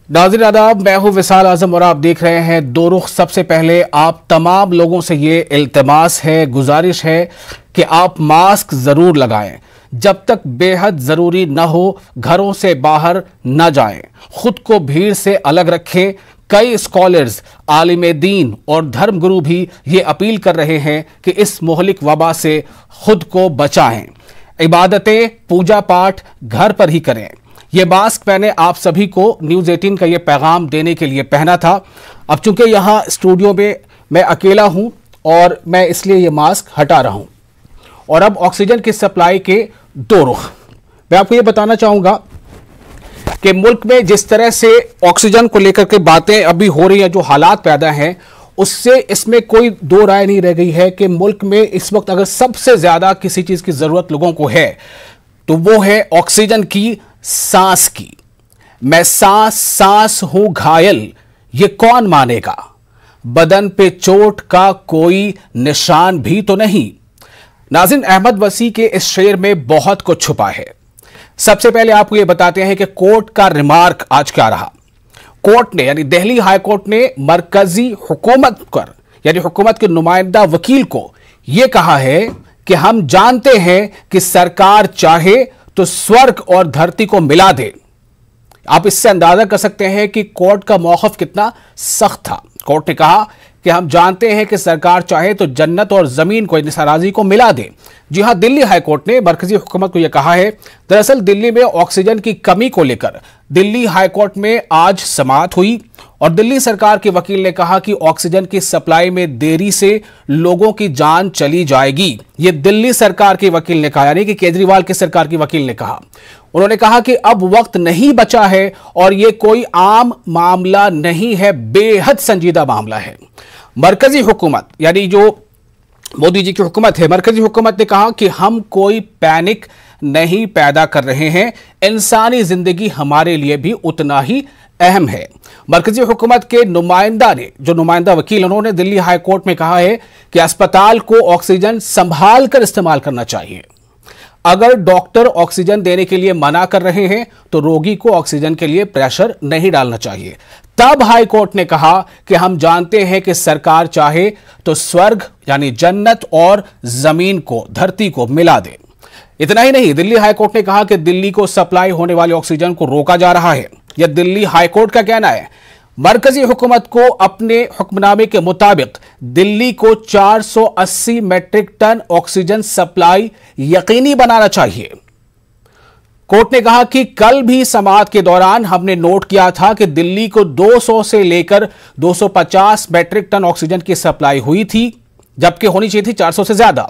नाज़रीन आदाब, मैं हूं विसाल आजम और आप देख रहे हैं दो रुख। सबसे पहले आप तमाम लोगों से ये इल्तिमास है, गुजारिश है कि आप मास्क जरूर लगाएं। जब तक बेहद जरूरी न हो घरों से बाहर न जाएं। खुद को भीड़ से अलग रखें। कई स्कॉलर्स, आलिम दीन और धर्मगुरु भी ये अपील कर रहे हैं कि इस मोहलिक वबा से खुद को बचाएं। इबादतें, पूजा पाठ घर पर ही करें। ये मास्क मैंने आप सभी को न्यूज़ 18 का ये पैगाम देने के लिए पहना था। अब चूंकि यहाँ स्टूडियो में मैं अकेला हूँ और मैं इसलिए ये मास्क हटा रहा हूँ। और अब ऑक्सीजन की सप्लाई के दो रुख। मैं आपको ये बताना चाहूँगा कि मुल्क में जिस तरह से ऑक्सीजन को लेकर के बातें अभी हो रही हैं, जो हालात पैदा हैं, उससे इसमें कोई दो राय नहीं रह गई है कि मुल्क में इस वक्त अगर सबसे ज़्यादा किसी चीज़ की ज़रूरत लोगों को है तो वो है ऑक्सीजन की, सांस की। मैं सांस हूं घायल, ये कौन मानेगा? बदन पे चोट का कोई निशान भी तो नहीं। नाज़रीन, अहमद वसी के इस शेर में बहुत कुछ छुपा है। सबसे पहले आपको यह बताते हैं कि कोर्ट का रिमार्क आज क्या रहा। कोर्ट ने, यानी दिल्ली हाई कोर्ट ने मरकजी हुकूमत पर, यानी हुकूमत के नुमाइंदा वकील को यह कहा है कि हम जानते हैं कि सरकार चाहे तो स्वर्ग और धरती को मिला दे। आप इससे अंदाजा कर सकते हैं कि कोर्ट का मौक़िफ़ कितना सख्त था। कोर्ट ने कहा कि हम जानते हैं कि सरकार चाहे तो जन्नत और जमीन को, सराजी को मिला दे। जी हां, दिल्ली हाई कोर्ट ने मरकजी हुकूमत को यह कहा है। दरअसल दिल्ली में ऑक्सीजन की कमी को लेकर दिल्ली हाई कोर्ट में आज समाअत हुई और दिल्ली सरकार के वकील ने कहा कि ऑक्सीजन की सप्लाई में देरी से लोगों की जान चली जाएगी। यह दिल्ली सरकार के वकील ने कहा, यानी कि केजरीवाल की सरकार के वकील ने कहा। उन्होंने कहा कि अब वक्त नहीं बचा है और यह कोई आम मामला नहीं है, बेहद संजीदा मामला है। मरकजी हुकूमत, यानी जो मोदी जी की हुकूमत है, मरकजी हुकूमत ने कहा कि हम कोई पैनिक नहीं पैदा कर रहे हैं, इंसानी जिंदगी हमारे लिए भी उतना ही अहम है। मरकजी हुकूमत के नुमाइंदा ने, जो नुमाइंदा वकील, उन्होंने दिल्ली हाई कोर्ट में कहा है कि अस्पताल को ऑक्सीजन संभाल कर इस्तेमाल करना चाहिए। अगर डॉक्टर ऑक्सीजन देने के लिए मना कर रहे हैं तो रोगी को ऑक्सीजन के लिए प्रेशर नहीं डालना चाहिए। तब हाई कोर्ट ने कहा कि हम जानते हैं कि सरकार चाहे तो स्वर्ग, यानी जन्नत और जमीन को, धरती को मिला दे। इतना ही नहीं, दिल्ली हाई कोर्ट ने कहा कि दिल्ली को सप्लाई होने वाले ऑक्सीजन को रोका जा रहा है। यह दिल्ली हाई कोर्ट का कहना है। मरकजी हुकूमत को अपने हुक्मनामे के मुताबिक दिल्ली को 480 मैट्रिक टन ऑक्सीजन सप्लाई यकीनी बनाना चाहिए। कोर्ट ने कहा कि कल भी समाअत के दौरान हमने नोट किया था कि दिल्ली को 200 से लेकर 250 मैट्रिक टन ऑक्सीजन की सप्लाई हुई थी, जबकि होनी चाहिए थी 400 से ज्यादा।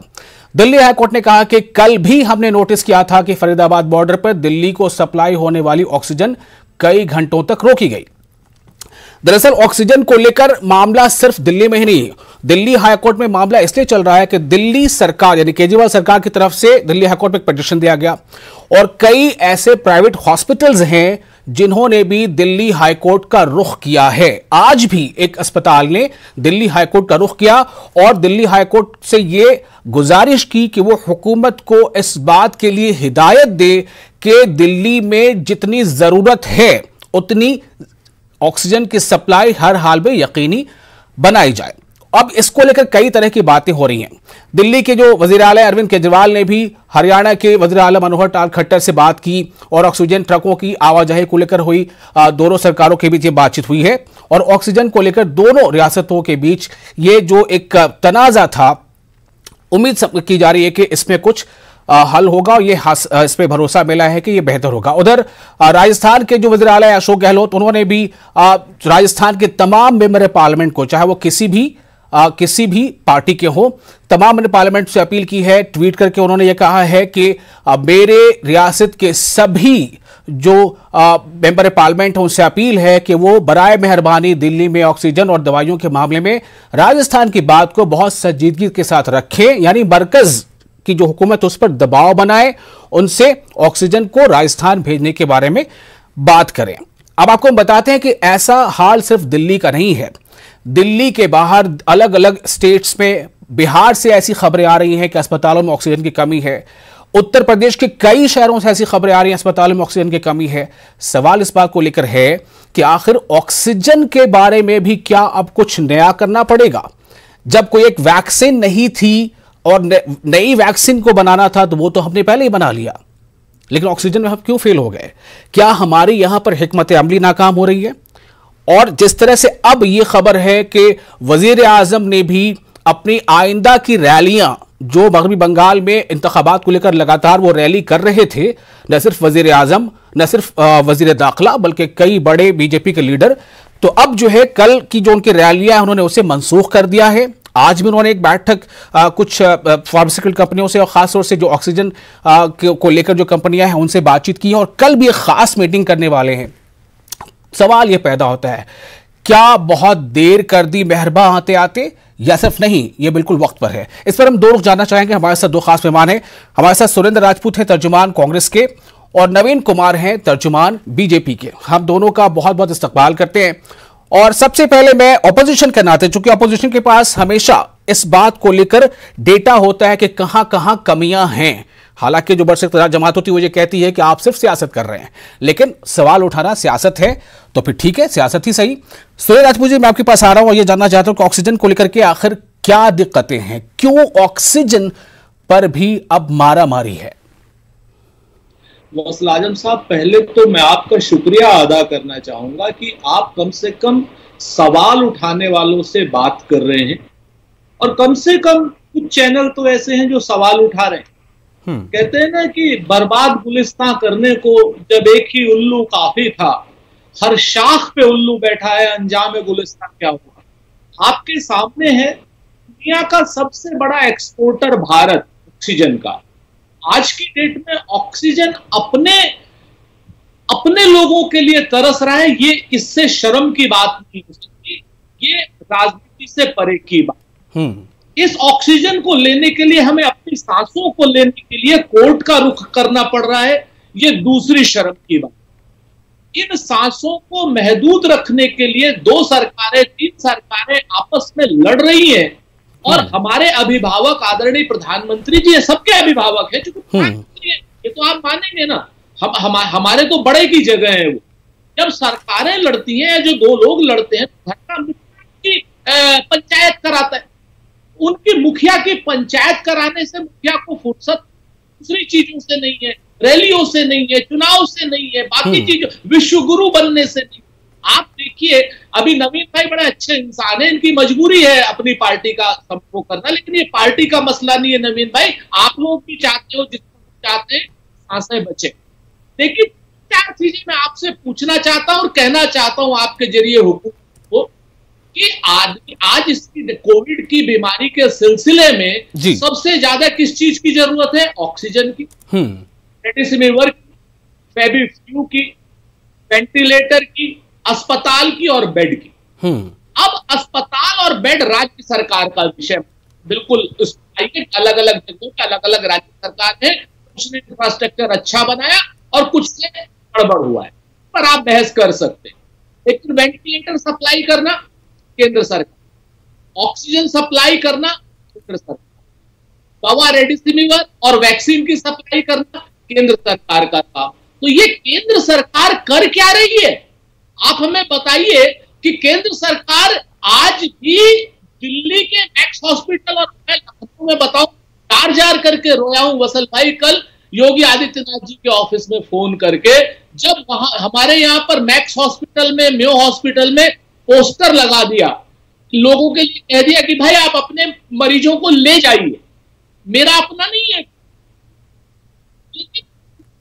दिल्ली हाई कोर्ट ने कहा कि कल भी हमने नोटिस किया था कि फरीदाबाद बॉर्डर पर दिल्ली को सप्लाई होने वाली ऑक्सीजन कई घंटों तक रोकी गई। दरअसल ऑक्सीजन को लेकर मामला सिर्फ दिल्ली में ही नहीं, दिल्ली हाई कोर्ट में मामला इसलिए चल रहा है कि दिल्ली सरकार, यानी केजरीवाल सरकार की तरफ से दिल्ली हाई कोर्ट में एक पिटीशन दिया गया और कई ऐसे प्राइवेट हॉस्पिटल्स हैं जिन्होंने भी दिल्ली हाई कोर्ट का रुख किया है। आज भी एक अस्पताल ने दिल्ली हाई कोर्ट का रुख किया और दिल्ली हाई कोर्ट से यह गुजारिश की कि वो हुकूमत को इस बात के लिए हिदायत दे कि दिल्ली में जितनी जरूरत है उतनी ऑक्सीजन की सप्लाई हर हाल में यकीनी बनाई जाए। अब इसको लेकर कई तरह की बातें हो रही हैं। दिल्ली के जो वजीर आला अरविंद केजरीवाल ने भी हरियाणा के वजीर आला मनोहर लाल खट्टर से बात की और ऑक्सीजन ट्रकों की आवाजाही को लेकर हुई, दोनों सरकारों के बीच ये बातचीत हुई है और ऑक्सीजन को लेकर दोनों रियासतों के बीच ये जो एक तनाजा था, उम्मीद की जा रही है कि इसमें कुछ हल होगा और ये इस पे भरोसा मिला है कि ये बेहतर होगा। उधर राजस्थान के जो वज़ीर आला है अशोक गहलोत, उन्होंने भी राजस्थान के तमाम मेंबर पार्लियामेंट को, चाहे वो किसी भी पार्टी के हो, तमाम मेंबर पार्लियामेंट से अपील की है। ट्वीट करके उन्होंने ये कहा है कि मेरे रियासत के सभी जो मेंबर पार्लियामेंट हैं उनसे अपील है कि वो बराए मेहरबानी दिल्ली में ऑक्सीजन और दवाइयों के मामले में राजस्थान की बात को बहुत संजीदगी के साथ रखें, यानी मरकज की जो हुकूमत उस पर दबाव बनाए, उनसे ऑक्सीजन को राजस्थान भेजने के बारे में बात करें। अब आपको हम बताते हैं कि ऐसा हाल सिर्फ दिल्ली का नहीं है। दिल्ली के बाहर अलग अलग स्टेट्स में, बिहार से ऐसी खबरें आ रही हैं कि अस्पतालों में ऑक्सीजन की कमी है। उत्तर प्रदेश के कई शहरों से ऐसी खबरें आ रही हैं अस्पतालों में ऑक्सीजन की कमी है। सवाल इस बात को लेकर है कि आखिर ऑक्सीजन के बारे में भी क्या अब कुछ नया करना पड़ेगा? जब कोई एक वैक्सीन नहीं थी और नई वैक्सीन को बनाना था तो वो तो हमने पहले ही बना लिया, लेकिन ऑक्सीजन में हम क्यों फेल हो गए? क्या हमारी यहां पर हिकमत अमली नाकाम हो रही है? और जिस तरह से अब यह खबर है कि वजीर आजम ने भी अपनी आइंदा की रैलियां, जो मगरबी बंगाल में इंतखाबात को लेकर लगातार वो रैली कर रहे थे, न सिर्फ वजीर आजम, न सिर्फ वजीर दाखिला, बल्कि कई बड़े बीजेपी के लीडर, तो अब जो है कल की जो उनकी रैलियां उन्होंने उसे मनसूख कर दिया है। आज भी उन्होंने एक बैठक कुछ फार्मास्यूटिकल कंपनियों से और खासतौर से जो ऑक्सीजन को लेकर जो कंपनियां हैं उनसे बातचीत की है और कल भी एक खास मीटिंग करने वाले हैं। सवाल यह पैदा होता है, क्या बहुत देर कर दी मेहरबा आते आते, या सिर्फ नहीं ये बिल्कुल वक्त पर है? इस पर हम दो रुख जानना चाहेंगे। हमारे साथ दो खास मेहमान हैं। हमारे साथ सुरेंद्र राजपूत हैं, तर्जुमान कांग्रेस के, और नवीन कुमार हैं, तर्जुमान बीजेपी के। हम दोनों का बहुत बहुत इस्तकबाल करते हैं। और सबसे पहले मैं ऑपोजिशन के नाते, चूंकि ऑपोजिशन के पास हमेशा इस बात को लेकर डेटा होता है कि कहां कहां कमियां हैं। हालांकि जो बरसक जमात होती है वो ये कहती है कि आप सिर्फ सियासत कर रहे हैं, लेकिन सवाल उठाना सियासत है तो फिर ठीक है, सियासत ही सही। सुरेंद्र राजपूत जी, मैं आपके पास आ रहा हूं और ये जानना चाहता हूं कि ऑक्सीजन को लेकर के आखिर क्या दिक्कतें हैं? क्यों ऑक्सीजन पर भी अब मारा मारी है? गौसल आजम साहब, पहले तो मैं आपका शुक्रिया अदा करना चाहूंगा कि आप कम से कम सवाल उठाने वालों से बात कर रहे हैं, और कम से कम कुछ चैनल तो ऐसे हैं जो सवाल उठा रहे हैं। कहते हैं ना कि बर्बाद गुलिस्तां करने को जब एक ही उल्लू काफी था, हर शाख पे उल्लू बैठा है, अंजाम गुलिस्तां क्या हुआ। आपके सामने है दुनिया का सबसे बड़ा एक्सपोर्टर भारत ऑक्सीजन का। आज की डेट में ऑक्सीजन अपने लोगों के लिए तरस रहा है। ये इससे शर्म की बात नहीं हो सकती, ये राजनीति से परे की बात। इस ऑक्सीजन को लेने के लिए हमें अपनी सांसों को लेने के लिए कोर्ट का रुख करना पड़ रहा है, ये दूसरी शर्म की बात। इन सांसों को महदूद रखने के लिए 2 सरकारें 3 सरकारें आपस में लड़ रही हैं, और हमारे अभिभावक आदरणीय प्रधानमंत्री जी सबके अभिभावक हैं, क्योंकि ये तो आप मानेंगे ना, हमारे तो बड़े की जगह है वो। जब सरकारें लड़ती हैं या जो 2 लोग लड़ते हैं तो घर का मुखिया की पंचायत कराता है। उनकी मुखिया की पंचायत कराने से मुखिया को फुर्सत दूसरी चीजों से नहीं है, रैलियों से नहीं है, चुनाव से नहीं है, बाकी चीजों, विश्व गुरु बनने से नहीं। आप देखिए, अभी नवीन भाई बड़े अच्छे इंसान है, इनकी मजबूरी है अपनी पार्टी का सबको करना, लेकिन ये पार्टी का मसला नहीं है नवीन भाई। आप लोग भी चाहते हो, जितना चाहते हैं सांसें बचे। लेकिन 4 चीजें मैं आपसे पूछना चाहता हूं और कहना चाहता हूं आपके जरिए हुकूमत को कि आज इसकी कोविड की बीमारी के सिलसिले में सबसे ज्यादा किस चीज की जरूरत है? ऑक्सीजन की, रेमडेसिविर की, फेविक्विक की, वेंटिलेटर की, अस्पताल की और बेड की। अब अस्पताल और बेड राज्य सरकार का विषय, बिल्कुल अलग अलग जगहों पे अलग अलग राज्य सरकार है, कुछ ने इंफ्रास्ट्रक्चर अच्छा बनाया और कुछ से गड़बड़ हुआ है, पर आप बहस कर सकते हैं। लेकिन वेंटिलेटर सप्लाई करना केंद्र सरकार, ऑक्सीजन सप्लाई करना केंद्र सरकार, दवा रेमडेसिविर और वैक्सीन की सप्लाई करना केंद्र सरकार का काम। तो ये केंद्र सरकार कर क्या रही है? आप हमें बताइए कि केंद्र सरकार आज भी दिल्ली के मैक्स हॉस्पिटल, और मैं लखनऊ में बताऊं, जार करके रोया हूं वसल भाई कल योगी आदित्यनाथ जी के ऑफिस में फोन करके, जब वहां हमारे यहां पर मैक्स हॉस्पिटल में, मेयो हॉस्पिटल में पोस्टर लगा दिया, लोगों के लिए कह दिया कि भाई आप अपने मरीजों को ले जाइए, मेरा अपना नहीं है। लेकिन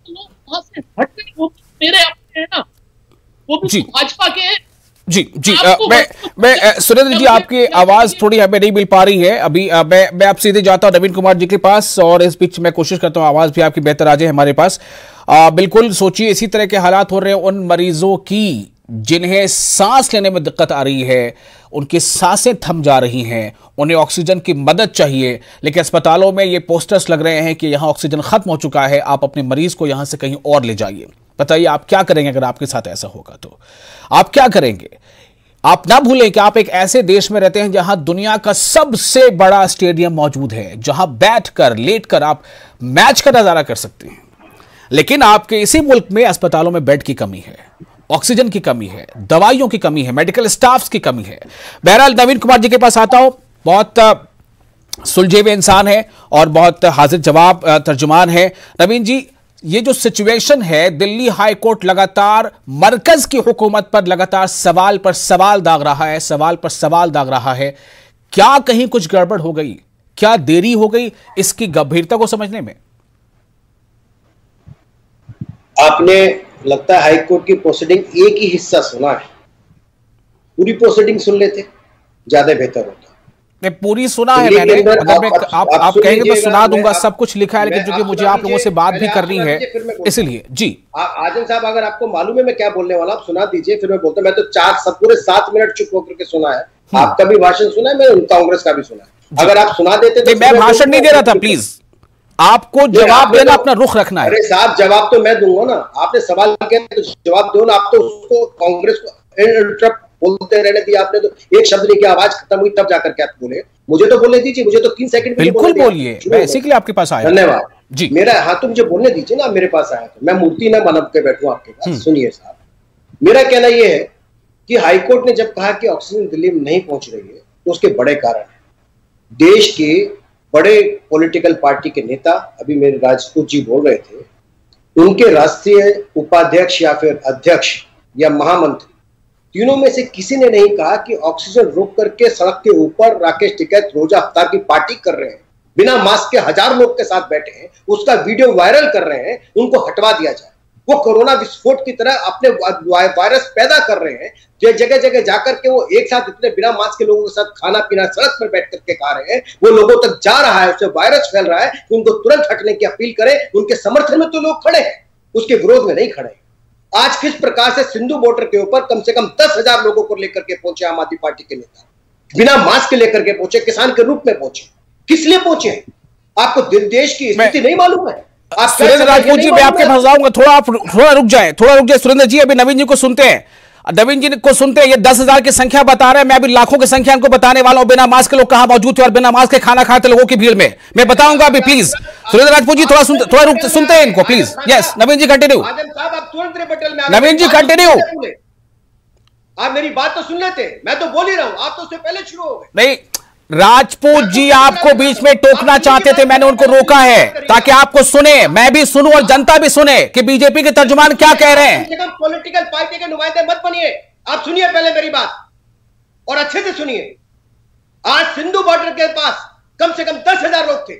लोग वहां से हट गए, वो मेरे अपने हैं ना, वो भी भाजपा के हैं। जी मैं सुरेंद्र जी, आपकी आवाज थोड़ी हमें नहीं मिल पा रही है अभी। मैं आप सीधे जाता हूं नवीन कुमार जी के पास, और इस बीच मैं कोशिश करता हूं आवाज भी आपकी बेहतर आ जाए हमारे पास। बिल्कुल सोचिए, इसी तरह के हालात हो रहे हैं उन मरीजों की जिन्हें सांस लेने में दिक्कत आ रही है, उनकी सांसें थम जा रही हैं, उन्हें ऑक्सीजन की मदद चाहिए, लेकिन अस्पतालों में ये पोस्टर्स लग रहे हैं कि यहां ऑक्सीजन खत्म हो चुका है, आप अपने मरीज को यहां से कहीं और ले जाइए। बताइए आप क्या करेंगे अगर आपके साथ ऐसा होगा? तो आप क्या करेंगे? आप ना भूलें कि आप एक ऐसे देश में रहते हैं जहां दुनिया का सबसे बड़ा स्टेडियम मौजूद है, जहां बैठकर लेटकर आप मैच का नजारा कर सकते हैं। लेकिन आपके इसी मुल्क में अस्पतालों में बेड की कमी है, ऑक्सीजन की कमी है, दवाइयों की कमी है, मेडिकल स्टाफ की कमी है। बहरहाल नवीन कुमार जी के पास आता हूं, बहुत सुलझे हुए इंसान है और बहुत हाजिर जवाब तर्जुमान है। नवीन जी, ये जो सिचुएशन है, दिल्ली हाई कोर्ट लगातार मरकज की हुकूमत पर लगातार सवाल पर सवाल दाग रहा है, सवाल पर सवाल दाग रहा है। क्या कहीं कुछ गड़बड़ हो गई? क्या देरी हो गई इसकी गंभीरता को समझने में? आपने लगता है हाई कोर्ट की प्रोसीडिंग एक ही हिस्सा सुना है, पूरी प्रोसीडिंग सुन लेते ज्यादा बेहतर होता। मैं पूरी सुना है मैंने, अगर आप कहेंगे तो सुना दूंगा, सब कुछ लिखा है, लेकिन चूंकि मुझे आप लोगों से बात भी करनी है इसलिए। जी आजम साहब, अगर आपको मालूम है मैं क्या बोलने वाला, आप सुना दीजिए, फिर मैं बोलता हूं। मैं तो पूरे 7 मिनट चुप होकर के सुना है। आपका भी भाषण सुना है, मैंने कांग्रेस का भी सुना है। अगर आप सुना देते तो मैं भाषण नहीं दे रहा था, प्लीज आपको जवाब देना, अपना रुख रखना है। अरे साहब, जवाब तो मैं दूंगा ना, आपने सवाल किया तो जवाब दो ना। आप तो उसको कांग्रेस को बोलते रहने दिया आपने, तो एक शब्द नहीं किया, आवाज खत्म हुई तब जाकर के आप बोले। मुझे तो बोलने दीजिए, मुझे तो 3 सेकंड बिल्कुल बोलिए, मैं इसी के लिए आपके पास आया। धन्यवाद जी। मेरा हाँ, तो मुझे बोलने दीजिए ना, मेरे पास आया तो मैं मूर्ति ना बना के बैठूं आपके पास। सुनिए साहब, मेरा कहना यह है कि हाईकोर्ट ने जब कहा कि ऑक्सीजन दिल्ली में नहीं पहुंच रही है, तो उसके बड़े कारण है। देश के बड़े पॉलिटिकल पार्टी के नेता, अभी मेरे राजपूत जी बोल रहे थे, उनके राष्ट्रीय उपाध्यक्ष या फिर अध्यक्ष या महामंत्री, तीनों में से किसी ने नहीं कहा कि ऑक्सीजन रोक करके सड़क के ऊपर राकेश टिकैत रोजा अफ्तार की पार्टी कर रहे हैं, बिना मास्क के 1000 लोग के साथ बैठे हैं, उसका वीडियो वायरल कर रहे हैं, उनको हटवा दिया जाए। वो कोरोना विस्फोट की तरह अपने वायरस पैदा कर रहे हैं, जो जगह जगह जाकर के वो एक साथ इतने बिना मास्क के लोगों के साथ खाना पीना सड़क पर बैठ करके खा रहे हैं, वो लोगों तक जा रहा है, उससे वायरस फैल रहा है, कि उनको तुरंत हटने की अपील करें। उनके समर्थन में तो लोग खड़े हैं, उसके विरोध में नहीं खड़े। आज किस प्रकार से सिंधु बॉर्डर के ऊपर कम से कम 10,000 लोगों को लेकर के पहुंचे आम आदमी पार्टी के नेता, बिना मास्क के लेकर के पहुंचे, किसान के रूप में पहुंचे। किस लिए पहुंचे? आपको देश की स्थिति नहीं मालूम है? सुरेंद्र राजपूत जी, मैं आपके पास आऊंगा, थोड़ा रुक जाए सुरेंद्र जी। अभी नवीन जी को सुनते हैं, नवीन जी को सुनते हैं। ये 10,000 की संख्या बता रहे हैं, मैं अभी लाखों की संख्या इनको बताने वाला हूं। बिना मास्क के लोग कहां मौजूद थे और बिना मास्क के खाना खाते लोगों की भीड़ में मैं बताऊंगा अभी। प्लीज सुरेंद्र राजपूत जी, थोड़ा सुनते हैं इनको please. Yes Naveen ji, continue. Naveen ji continue. आप मेरी बात तो सुन लेते, मैं तो बोल ही रहा हूं, आप तो उससे पहले शुरू हो गए। नहीं, राजपूत जी आपको बीच में टोकना चाहते थे, मैंने उनको रोका है ताकि आपको सुने, मैं भी सुनूं और जनता भी सुने कि बीजेपी के तर्जुमान क्या कह रहे हैं। पॉलिटिकल पार्टी के नुमाइंदे मत बनिए, आप सुनिए पहले मेरी बात और अच्छे से सुनिए। आज सिंधु बॉर्डर के पास कम से कम 10,000 लोग थे।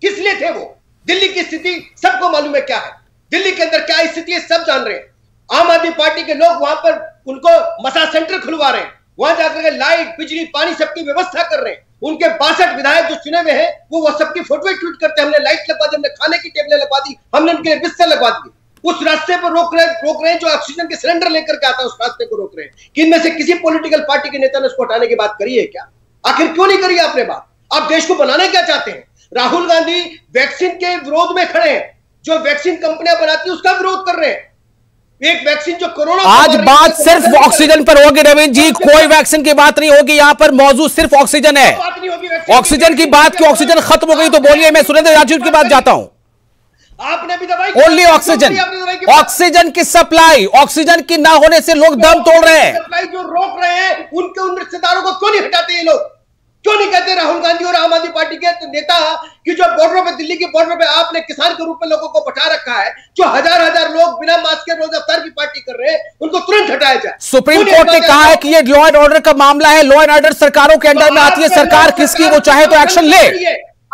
किस लिए थे वो? दिल्ली की स्थिति सबको मालूम है क्या है, दिल्ली के अंदर क्या स्थिति है सब जान रहे हैं। आम आदमी पार्टी के लोग वहां पर उनको मसाज सेंटर खुलवा रहे हैं, वहां जाकर के लाइट बिजली पानी सबकी व्यवस्था कर रहे हैं। उनके 62 विधायक जो चुने हुए हैं वो सबकी फोटो ट्वीट करते हैं, हमने लाइट लगवा दी, हमने खाने की टेबलें लगवा दी, हमने उनके बिस्तर लगवा दिए। उस रास्ते पर रोक रहे हैं जो ऑक्सीजन के सिलेंडर लेकर के आता है, उस रास्ते को रोक रहे हैं। कि इनमें से किसी पॉलिटिकल पार्टी के नेता ने उसको हटाने की बात करी है क्या? आखिर क्यों नहीं करी आपने बात? आप देश को बनाना क्या चाहते हैं? राहुल गांधी वैक्सीन के विरोध में खड़े हैं, जो वैक्सीन कंपनियां बनाती है उसका विरोध कर रहे हैं। एक वैक्सीन जो कोरोना, आज बात सिर्फ ऑक्सीजन पर होगी नवीन जी, कोई वैक्सीन की बात नहीं होगी। यहां पर मौजूद सिर्फ ऑक्सीजन है, ऑक्सीजन की बात की, ऑक्सीजन खत्म हो गई तो बोलिए। मैं सुरेंद्र राजपूत की बात जाता हूं। आपने भी दवाई, ओनली ऑक्सीजन, ऑक्सीजन की सप्लाई, ऑक्सीजन की ना होने से लोग दम तोड़ रहे हैं। सप्लाई जो रोक रहे हैं उनके उन रिश्तेदारों को क्यों नहीं हटाते ये लोग? क्यों नहीं कहते राहुल गांधी और आम आदमी पार्टी के नेता कि जो बॉर्डरों पे, दिल्ली के बॉर्डर पे आपने किसान के रूप में लोगों को बैठा रखा है, जो हजार लोग बिना मास्क के रोज अफ्तार की पार्टी कर रहे हैं, उनको तुरंत हटाया जाए। सुप्रीम कोर्ट ने कहा है कि ये लॉ एंड ऑर्डर का मामला है, लॉ एंड ऑर्डर सरकारों के अंडर में आती है, सरकार किसकी वो चाहे तो एक्शन ले।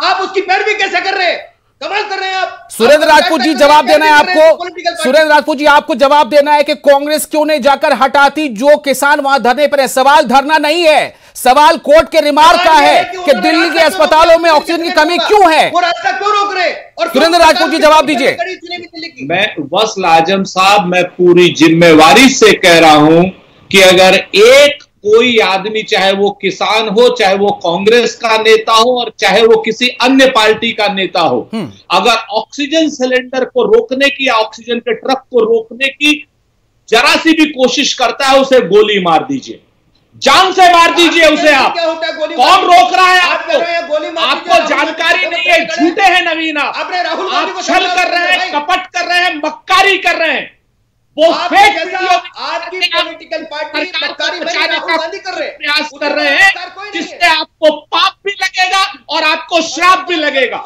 आप उसकी पैरवी कैसे कर रहे हैं? कमाल कर रहे हैं आप। सुरेंद्र राजपूत जी जवाब देना है आपको, सुरेंद्र राजपूत जी आपको जवाब देना है कि कांग्रेस क्यों नहीं जाकर हटाती जो किसान वहां धरने पर है। सवाल धरना नहीं है, सवाल कोर्ट के रिमार्क का है कि दिल्ली के अस्पतालों में ऑक्सीजन की कमी क्यों है। वो रास्ता क्यों रोक रहे? और सुरेंद्र राजपूत जी जवाब दीजिए। मैं वसल आजम साहब, मैं पूरी जिम्मेवारी से कह रहा हूं कि अगर एक कोई आदमी, चाहे वो किसान हो, चाहे वो कांग्रेस का नेता हो और चाहे वो किसी अन्य पार्टी का नेता हो, अगर ऑक्सीजन सिलेंडर को रोकने की या ऑक्सीजन के ट्रक को रोकने की जरा सी भी कोशिश करता है, उसे गोली मार दीजिए। जान से मार दीजिए उसे। आप क्या होता है गोली? कौन रोक रहा है आपको? आपको जानकारी नहीं है, झूठे हैं नवीन। आप छल कर रहे हैं, कपट कर रहे हैं, मक्कारी कर रहे हैं। वो फेक आपकी पॉलिटिकल पार्टी मक्कारी राहुल गांधी कर रहे हैं, प्रयास कर रहे हैं, जिससे आपको पाप भी लगेगा और आपको श्राप भी लगेगा।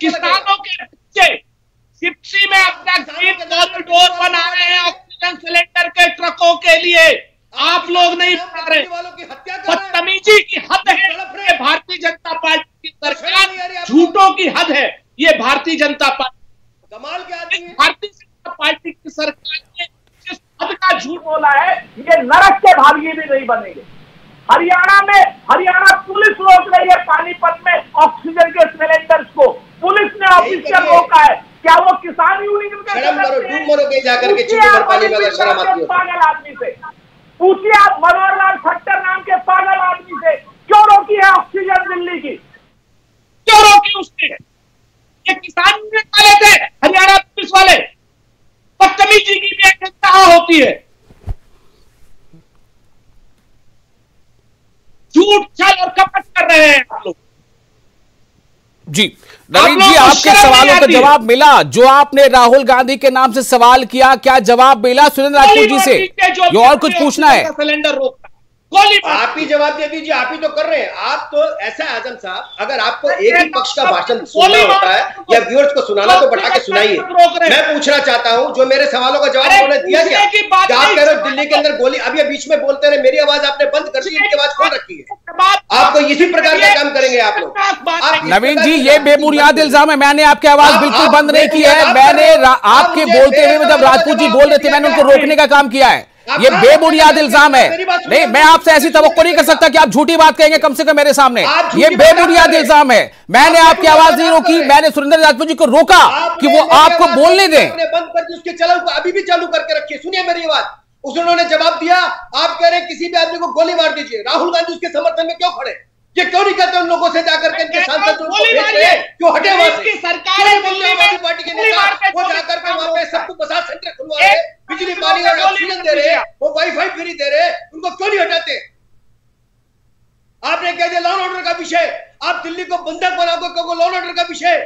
किसानों के बच्चे शिप्सी में अपना ग्रीन कॉरिडोर बना रहे हैं ऑक्सीजन सिलेंडर के ट्रकों के लिए। आप लोग नहीं बना रहे। बदतमीजी की हद है। ये भारतीय जनता पार्टी की सरकार, झूठों की हद है। ये भारतीय जनता पार्टी, कमाल के आदमी है। भारतीय जनता पार्टी की सरकार ने जिस हद का झूठ बोला है, ये नरक के भागी भी नहीं बनेंगे। हरियाणा पुलिस रोक रही है पानीपत में ऑक्सीजन के सिलेंडर्स को। पुलिस ने ऑफिशियल रोका है। क्या वो किसान यूनियन के शर्म करो, डूब मरोगे जाकर के चिंतन पानी में, अगर शर्म आती हो। पागल आदमी से पूछिए आप, मनोहर लाल खट्टर नाम के पागल आदमी से, क्यों रोकी है ऑक्सीजन दिल्ली की? क्यों रोकी उसने? ये किसान यूनियन वाले थे, हरियाणा पुलिस वाले। बदतमीजी की भी एक इंतहा होती है। झूठ, छल और कपट कर रहे हैं आप लोग। जी नवीन जी, आपके सवालों का जवाब मिला? जो आपने राहुल गांधी के नाम से सवाल किया, क्या जवाब मिला सुरेंद्र राजपूत जी से? ये और कुछ पूछना है? सिलेंडर रोकता, आप ही जवाब दे दीजिए। आप ही तो कर रहे हैं। आप तो ऐसा है आजम साहब, अगर आपको एक ही पक्ष का भाषण सुनना होता है या व्यूअर्स को सुनाना, तो बैठा के सुनाइए। मैं पूछना चाहता हूं, जो मेरे सवालों का जवाब उन्होंने दिया क्या? आप कह रहे हो दिल्ली के अंदर गोली, अभी बीच में बोलते रहे, मेरी आवाज आपने बंद कर दी, इनकी आवाज खोल रखी है। आपको इसी प्रकार का काम करेंगे आप लोग। नवीन जी, ये बेबुनियाद इल्जाम है। मैंने आपकी आवाज बिल्कुल बंद नहीं की है। मैंने आपके बोलते हुए जब राजपूत जी बोल रहे थे, मैंने उनको रोकने का काम किया है। ये बेबुनियाद इल्जाम है। नहीं, मैं आपसे ऐसी तवक्को नहीं कर सकता कि आप झूठी बात कहेंगे कम से कम मेरे सामने। ये बेबुनियाद इल्जाम है। मैंने आपकी आवाज नहीं रोकी, मैंने सुरेंद्र राजपूत जी को रोका कि वो आपको बोलने दें। बंद कर दी, उसके चैनल को अभी भी चालू करके रखिए। सुनिए मेरी आवाज। उन्होंने जवाब दिया, आप कह रहे हैं किसी भी आदमी को गोली मार दीजिए। राहुल गांधी उसके समर्थन में क्यों खड़े? ये क्यों नहीं कहते उन लोगों से जाकर के इनके सांसद क्यों हटे? इसकी सरकार है दिल्ली में, पार्टी के नेता वो जाकर के वहां पे सबको मसाज सेंटर खुलवा रहे, बिजली पानी और ऑक्सीजन दे रहे, वो वाईफाई फ्री दे रहे, उनको क्यों नहीं हटाते? आपने कह दिया लॉ एंड ऑर्डर का विषय, आप दिल्ली को बंधक बनाओगे, क्योंकि लॉ एंड ऑर्डर का विषय।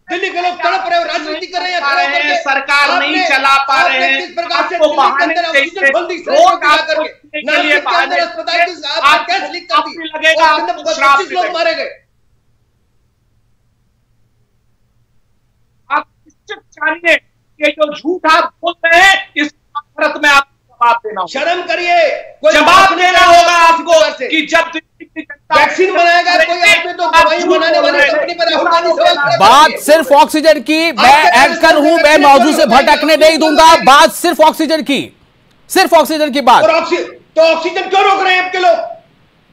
दिल्ली के लोग तड़प रहे, राजनीति कर रहे हैं, सरकार नहीं चला पा रहे हैं। किस प्रकार से बहाने ऑक्सीजन बंद अस्पताल की कैसे लीक कर दी, 25 लोग मारे गए। आप निश्चित जानिए कि जो झूठ आप बोल रहे हैं, इस भारत में आप जवाब देना होगा। शर्म करिए, जवाब देना होगा आपको कि जब वैक्सीन बनाएगा कोई आदमी तो दवाई बनाने वाली कंपनी पर राहुल गांधी सवाल। बात सिर्फ ऑक्सीजन की, मैं एंकर हूं, मैं मौजूद से भटकने नहीं दूंगा। बात सिर्फ ऑक्सीजन की, सिर्फ ऑक्सीजन की बात। तो ऑक्सीजन क्यों रोक रहे हैं आपके लोग?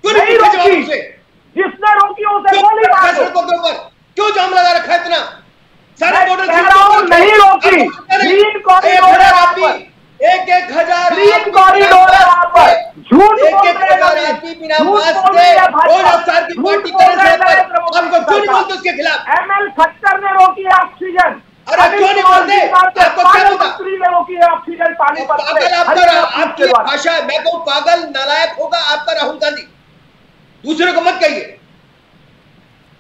क्यों नहीं रोकी? जिसने रोकी उसे गोली मार दो। सड़कों के ऊपर क्यों जाम लगा रखा है इतना? सारे बॉर्डर नहीं रोकी। ग्रीन कॉरिडोर है वहां पर, 1,000 ग्रीन कॉरिडोर है वहां पर। झूठ 1,000 आदमी बिना मास्क के 2,000 की पार्टी करे से हमको क्यों नहीं बोलते उसके खिलाफ? ML खट्टर ने रोकी है ऑक्सीजन। अरे क्यों नहीं बोलते? आपको क्या पता? मंत्री ने रोकी है ऑक्सीजन पानीपत में। पागल आपकी भाषा, मैं कहूं पागल नालायक होगा आपका राहुल गांधी। दूसरे को मत कहिए।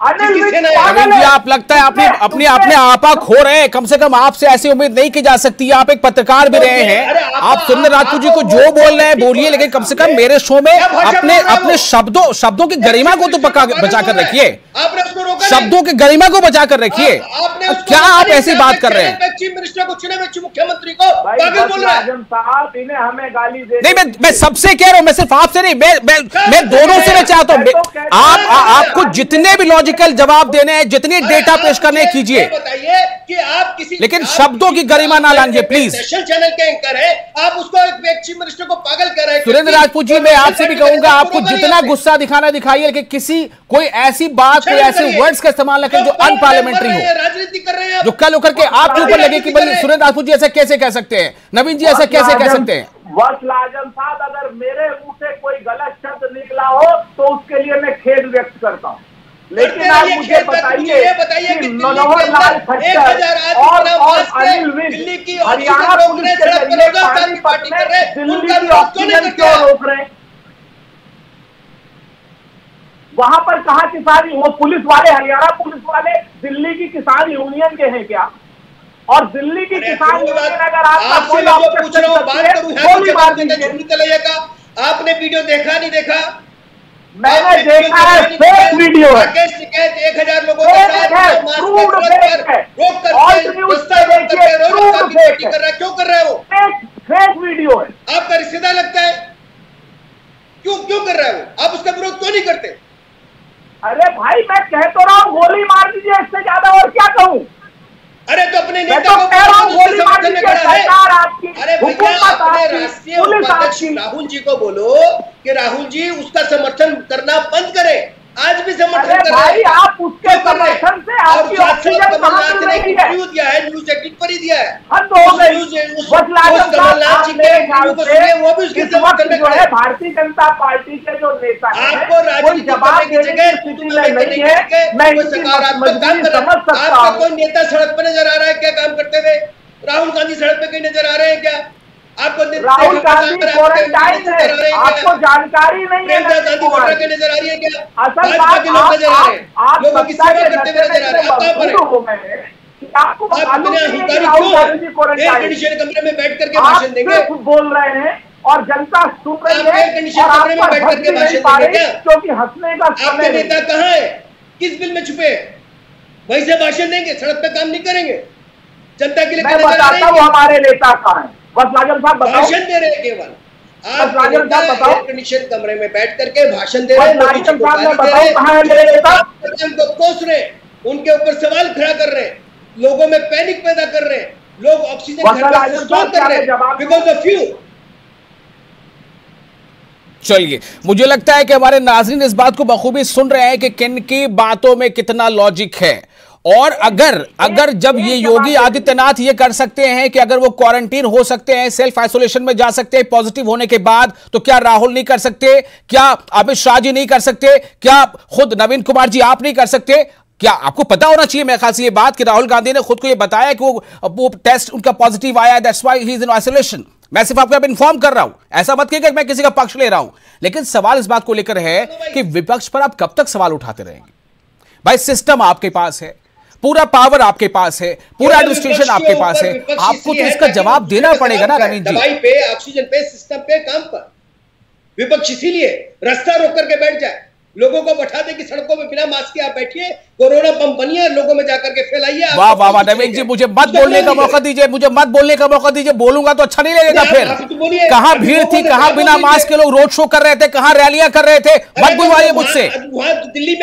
जी, आप लगता है अपने आपा खो रहे हैं। कम से कम आपसे ऐसी उम्मीद नहीं की जा सकती। आप एक पत्रकार भी रहे हैं। आप सुरेंद्र राजपूत जी को जो बोल रहे हैं बोलिए, लेकिन कम से कम मेरे शो में अपने शब्दों की गरिमा को तो बचा कर रखिए। शब्दों की गरिमा को बचा कर रखिए। क्या आप ऐसी बात कर रहे हैं? चीफ मिनिस्टर को चुने हुए मुख्यमंत्री को पागल बोल रहे हैं साहब। इन्हें हमें गाली दे। नहीं, मैं सबसे कह रहा हूं, मैं सिर्फ आपसे नहीं, मैं दोनों से मैं चाहता हूं। आपको जितने भी लॉजिकल जवाब देने हैं, जितनी डेटा पेश करने कीजिए, बताइए कि आप किसी, लेकिन शब्दों की गरिमा ना लांघिए प्लीज। नेशनल चैनल के एंकर है, आप उसको एक चीफ मिनिस्टर को पागल कर रहे हैं। सुरेंद्र राजपूत जी, मैं आपसे भी कहूंगा, आपको जितना गुस्सा दिखाना दिखाइए, लेकिन कोई ऐसी बात, कोई ऐसे वर्ड्स का इस्तेमाल न करें जो अनपार्लियामेंट्री हो, राजनीति कर रहे हैं, जो कल होकर के आपके ऊपर लगे कि भाई सुरेंद्र राजपूत जी ऐसा कैसे कह सकते हैं, नवीन जी ऐसा कैसे कह सकते हैं। वत्सल आजम साहब, अगर मेरे मुंह से कोई गलत शब्द निकला हो तो उसके लिए मैं खेद व्यक्त करता हूं, लेकिन आप मुझे बताइए कि मनोहर लाल खट्टर और अनिल विज हरियाणा पुलिस के जरिए पानीपत में दिल्ली की ऑक्सीजन क्यों रोक रहे हैं? वहां पर कहा किसान, वो पुलिस वाले, हरियाणा पुलिस वाले दिल्ली की किसान यूनियन के हैं क्या? और दिल्ली की किसान यूनियन अगर आपका कोई आपने वीडियो देखा नहीं देखा? मैंने देखा है, फेक वीडियो है। राकेश टिकैत 1000 लोगों के साथ रोक कर क्यों कर रहा है? वो फेक वीडियो है। आपका रिश्तेदार लगता है? क्यों कर रहा है वो? आप उसका विरोध क्यों नहीं करते? अरे भाई मैं कह तो रहा हूँ, गोली मार दीजिए, इससे ज्यादा और क्या कहूँ? अरे तो अपने नेता तो को कह रहा हूँ, गोली मार दीजिए, सरकार आपकी, अरे भैया अपने राष्ट्रीय उपाध्यक्ष राहुल जी को बोलो कि राहुल जी उसका समर्थन करना बंद करें। आज भी समर्थन कर रहे हैं आप उसके समर्थन से आपकी ऑक्सीजन कमलनाथ ने इंटरव्यू दिया है, न्यूज 18 पर ही दिया है। हद हो गई। कमलनाथ जी के इंटरव्यू को सुनिए, वो भी उसके समर्थन में खड़े हैं। भारतीय जनता पार्टी के जो नेता हैं, आपको राजनीति करने की जगह स्थिति में नहीं है, मैं सकारात्मक काम कर रहा हूं। आपका कोई नेता सड़क पर नजर आ रहा है क्या काम करते हुए? राहुल गांधी सड़क पे कहीं नजर आ रहे हैं क्या? आपको राहुल गांधी क्वारंटाइन है, आपको जानकारी नहीं है? गांधी वोटर के नजर आ रही है क्या? असल भाजपा के लोग नजर आ रहे हैं, आप लोगों की सेवा करते हुए नजर आ रहे हैं। आप कहां पर हैं? आपको आप इतने अहंकारी क्यों हैं? एयर कंडीशन कमरे में बैठ करके भाषण देंगे? बोल रहे हैं और जनता सुन रही है। एयर कंडीशन कमरे में बैठ करके भाषण देंगे क्या? क्योंकि हंसने का आपके नेता कहाँ है? किस बिल में छुपे? वहीं से भाषण देंगे, सड़क पे काम नहीं करेंगे। जनता के लिए मैं बताता हूँ हमारे नेता कहाँ है। बस लाजम साहब बताओ। भाषण दे रहे हैं केवल आप। एयर कंडीशन कमरे में बैठ करके भाषण दे रहे हैं, को कोस रहे हैं, उनके ऊपर सवाल खड़ा कर रहे हैं, लोगों में पैनिक पैदा कर रहे हैं, लोग ऑक्सीजन कर रहे हैं बिकॉज ऑफ यू। चलिए, मुझे लगता है कि हमारे नाज़रीन इस बात को बखूबी सुन रहे हैं कि किन की बातों में कितना लॉजिक है। और अगर जब ये योगी आदित्यनाथ ये कर सकते हैं कि अगर वो क्वारंटीन हो सकते हैं, सेल्फ आइसोलेशन में जा सकते हैं पॉजिटिव होने के बाद, तो क्या राहुल नहीं कर सकते? क्या अमित शाह जी नहीं कर सकते? क्या खुद नवीन कुमार जी आप नहीं कर सकते? क्या आपको पता होना चाहिए मेरे ख्याल से ये बात कि राहुल गांधी ने खुद को ये बताया कि वो टेस्ट उनका पॉजिटिव आया, that's why he is in isolation. मैं सिर्फ आपको इन्फॉर्म कर रहा हूं, ऐसा मत कहिएगा कि मैं किसी का पक्ष ले रहा हूं। लेकिन सवाल इस बात को लेकर है कि विपक्ष पर आप कब तक सवाल उठाते रहेंगे? भाई सिस्टम आपके पास है, पूरा पावर आपके पास है, पूरा एडमिनिस्ट्रेशन आपके पास है, आपको तो इसका जवाब देना पड़ेगा ना नवीन जी। दवाई पे, ऑक्सीजन पे, सिस्टम पे, काम पर विपक्ष इसीलिए रास्ता रोक करके बैठ जाए, लोगों को बैठा दे कि सड़कों में बिना मास्क के आप बैठिए, कोरोना बम बनिए, लोगों में जाकर के फैलाइए। वाह वाह वाह नवीन जी, मुझे मत बोलने का मौका दीजिए, मुझे मत बोलने का मौका दीजिए। बोलूंगा तो अच्छा नहीं लगेगा फिर। कहां भीड़ थी, कहां बिना मास्क के लोग रोड शो कर रहे थे, कहां रैलियां कर रहे थे? मत बुलवाइए मुझसे। वहां दिल्ली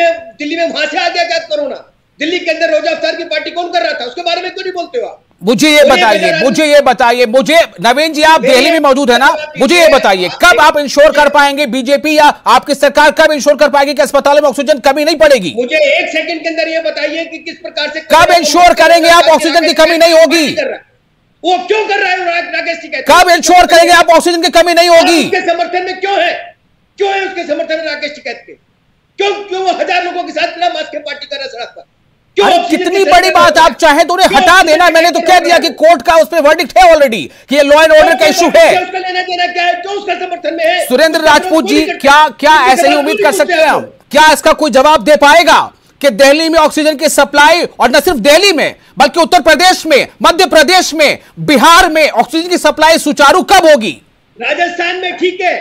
में वहां से आ गया क्या कोरोना? दिल्ली के अंदर रोजा अफ्तार की पार्टी कौन कर रहा था? उसके बारे में क्यों नहीं बोलते हो आप? मुझे ये बताइए, मुझे नवीन जी, आप दिल्ली में मौजूद है ना, मुझे ये बताइए कब आप इंश्योर कर पाएंगे, बीजेपी या आपकी सरकार कब इंश्योर कर पाएगी कि अस्पतालों में ऑक्सीजन कमी नहीं पड़ेगी? मुझे 1 सेकंड के अंदर ये बताइए कि किस प्रकार से कब इंश्योर करेंगे आप ऑक्सीजन की कमी नहीं होगी? वो क्यों कर रहा है राकेश टिकैत? कब इंश्योर करेंगे आप ऑक्सीजन की कमी नहीं होगी? उसके समर्थन में क्यों है उसके समर्थन में राकेश टिकैत के? क्यों वो 1000 लोगों के साथ बिना मास्क के पार्टी कर रहा है सड़क पर? अरे कितनी बड़ी बात, आप चाहे तो उन्हें हटा देना। मैंने तो कह दिया कि कोर्ट का उस पर वर्डिक्ट है ऑलरेडी कि ये लॉ एंड ऑर्डर का इशू है। उसका लेना देना क्या है? क्यों उसका समर्थन में है? सुरेंद्र राजपूत जी, क्या ऐसे ही उम्मीद कर सकते हैं हम? क्या इसका कोई जवाब दे पाएगा कि दिल्ली में ऑक्सीजन की सप्लाई, और न सिर्फ दिल्ली में बल्कि उत्तर प्रदेश में, मध्य प्रदेश में, बिहार में ऑक्सीजन की सप्लाई सुचारू कब होगी? राजस्थान में ठीक है,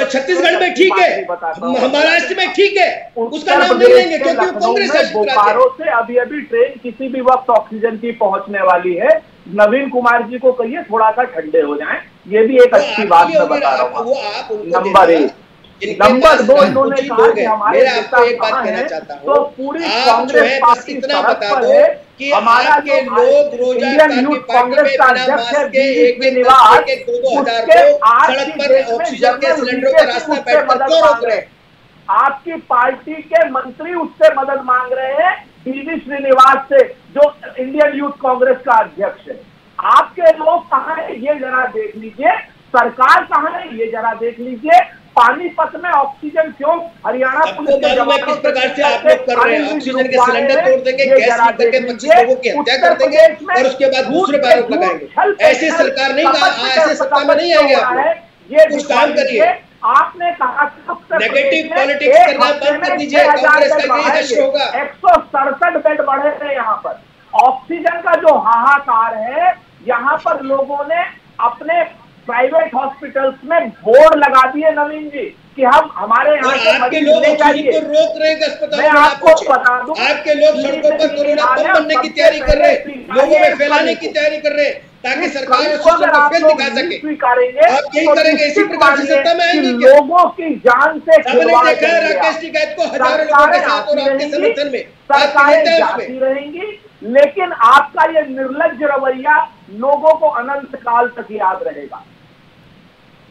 छत्तीसगढ़ में ठीक है, महाराष्ट्र में ठीक है, उसका नाम नहीं लेंगे क्योंकि कांग्रेस बोकारो से अभी ट्रेन किसी भी वक्त ऑक्सीजन की पहुंचने वाली है। नवीन कुमार जी को कहिए थोड़ा सा ठंडे हो जाएं, ये भी एक अच्छी बात मैं बता रहा हूँ। नंबर 1, नंबर 2, इन्होंने कहा कि हमारे आपको एक बात कहना चाहता हूँ, तो पूरी कांग्रेस पार्टी इतना बता दो कि हमारा के लोग रोजा इंडियन यूथ कांग्रेस का अध्यक्ष है श्रीनिवास, 2,000 लोग सड़क पर ऑक्सीजन के सिलेंडरों का रास्ता बैठकर क्यों रोक रहे हैं? आपकी पार्टी के मंत्री उससे मदद मांग रहे हैं, वी श्रीनिवास से, जो इंडियन यूथ कांग्रेस का अध्यक्ष है। आपके लोग कहाँ है ये जरा देख लीजिए, सरकार कहाँ है ये जरा देख लीजिए। पानीपत में ऑक्सीजन क्यों हरियाणा पुलिस के जवानों किस प्रकार से आप लोग कर रहे हैं? ऑक्सीजन के सिलेंडर तोड़ देंगे, गैस लीक करके 25 लोगों की हत्या कर देंगे और उसके बाद दूसरे पर आरोप लगाएंगे। ऐसे सरकार नहीं, ऐसे सत्ता में नहीं आएंगे आप लोग। कुछ काम करिए। आपने कहा नेगेटिव पॉलिटिक्स करना बंद कर दीजिए, कांग्रेस का यही हश्र होगा। 167 बेड बढ़े थे यहाँ पर। ऑक्सीजन का जो हाहाकार है, यहाँ पर लोगों ने अपने प्राइवेट हॉस्पिटल्स में बोर्ड लगा दिए नवीन जी कि हम हमारे यहाँ से आपके लोग ऑक्सीजन को रोक रहे हैं अस्पताल में। आपको बता दूं, आपके लोग सड़कों पर कोरोना बम बनने की तैयारी कर रहे हैं, लोगों में फैलाने की तैयारी कर रहे हैं ताकि सरकार उस सिस्टम को फेल दिखा सके। आप यही करेंगे, इसी प्रकार से सत्ता में आएंगे क्या? लोगों की जान से हमने देखा है राकेश टिकैत को हजारों लोगों के साथ और आपके समर्थन में सरकारें जाती रहेंगी, लेकिन आपका ये निर्लज्ज रवैया लोगों को अनंत काल तक याद रहेगा।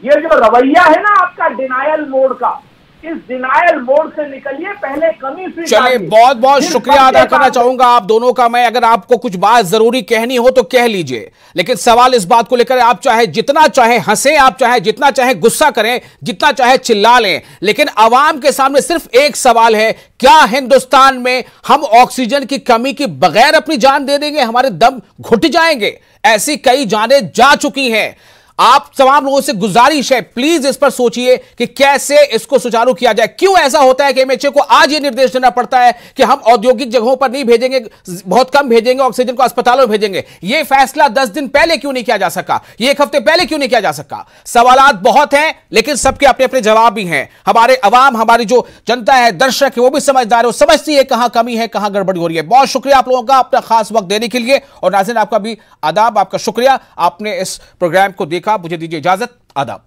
ये जो रवैया है ना आपका डिनायल मोड का, इस डिनायल मोड से निकलिए, पहले कमी स्वीकार। चलिए, बहुत बहुत शुक्रिया अदा करना चाहूंगा आप दोनों का। मैं अगर आपको कुछ बात जरूरी कहनी हो तो कह लीजिए, लेकिन सवाल इस बात को लेकर आप चाहे जितना चाहे हंसें, आप चाहे जितना चाहे गुस्सा करें, जितना चाहे चिल्ला लें, लेकिन आवाम के सामने सिर्फ एक सवाल है, क्या हिंदुस्तान में हम ऑक्सीजन की कमी के बगैर अपनी जान दे देंगे? हमारे दम घुट जाएंगे? ऐसी कई जानें जा चुकी हैं। आप तमाम लोगों से गुजारिश है, प्लीज इस पर सोचिए कि कैसे इसको सुचारू किया जाए। क्यों ऐसा होता है कि एमएचए को आज ये निर्देश देना पड़ता है कि हम औद्योगिक जगहों पर नहीं भेजेंगे, बहुत कम भेजेंगे, ऑक्सीजन को अस्पतालों में भेजेंगे? ये फैसला 10 दिन पहले क्यों नहीं किया जा सका? ये 1 हफ्ते पहले क्यों नहीं किया जा सका? सवालात बहुत हैं, लेकिन सबके अपने अपने जवाब भी हैं। हमारे अवाम, हमारी जो जनता है, दर्शक है, वो भी समझदार है, वो समझती है कहां कमी है, कहां गड़बड़ी हो रही है। बहुत शुक्रिया आप लोगों का अपना खास वक्त देने के लिए, और नाज़रीन आपका भी आदाब, आपका शुक्रिया, आपने इस प्रोग्राम को देखा। मुझे दीजिए इजाजत, आदाब।